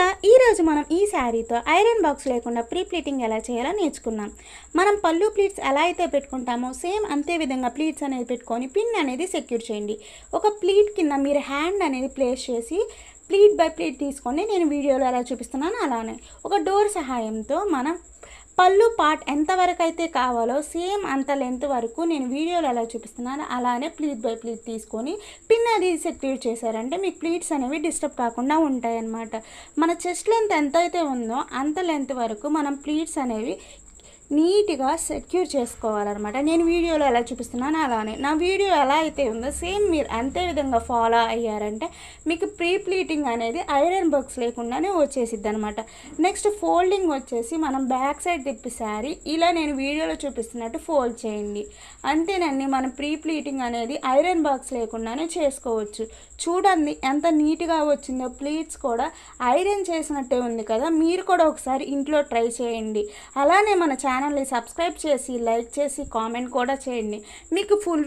ముందుగా ఈరోజు మనం ఈ శారీతో ఐరన్ బాక్స్ లేకుండా ప్రీ ప్లీటింగ్ ఎలా చేయాలో నేర్చుకున్నాం. మనం పళ్ళు ప్లీట్స్ ఎలా అయితే పెట్టుకుంటామో సేమ్ అంతే విధంగా ప్లీట్స్ అనేది పెట్టుకొని పిన్ అనేది సెక్యూర్ చేయండి. ఒక ప్లీట్ కింద మీరు హ్యాండ్ అనేది ప్లేస్ చేసి ప్లీట్ బై ప్లీట్ తీసుకొని నేను వీడియోలో ఎలా చూపిస్తున్నాను అలానే ఒక డోర్ సహాయంతో మనం పళ్ళు పార్ట్ ఎంతవరకు అయితే కావాలో సేమ్ అంత లెంత్ వరకు నేను వీడియోలో ఎలా చూపిస్తున్నాను అలానే ప్లీట్ బై ప్లీట్ తీసుకొని పిన్ అది సెక్యూర్ చేశారంటే మీకు ప్లీట్స్ అనేవి డిస్టర్బ్ కాకుండా ఉంటాయన్నమాట. మన చెస్ట్ లెంత్ ఎంత అయితే ఉందో అంత లెంత్ వరకు మనం ప్లీట్స్ అనేవి నీట్గా సెక్యూర్ చేసుకోవాలన్నమాట. నేను వీడియోలో ఎలా చూపిస్తున్నాను అలానే నా వీడియో ఎలా అయితే ఉందో సేమ్ మీరు అంతే విధంగా ఫాలో అయ్యారంటే మీకు ప్రీ ప్లీటింగ్ అనేది ఐరన్ బాక్స్ లేకుండానే వచ్చేసిద్ది అనమాట. నెక్స్ట్ ఫోల్డింగ్ వచ్చేసి మనం బ్యాక్ సైడ్ తిప్పి శారీ ఇలా నేను వీడియోలో చూపిస్తున్నట్టు ఫోల్డ్ చేయండి. అంతేనండి, మన ప్రీ ప్లీటింగ్ అనేది ఐరన్ బాక్స్ లేకుండానే చేసుకోవచ్చు. చూడండి ఎంత నీట్గా వచ్చిందో, ప్లీట్స్ కూడా ఐరన్ చేసినట్టే ఉంది కదా. మీరు కూడా ఒకసారి ఇంట్లో ట్రై చేయండి. అలానే మన ఛానల్ని సబ్స్క్రైబ్ చేసి లైక్ చేసి కామెంట్ కూడా చేయండి. మీకు ఫుల్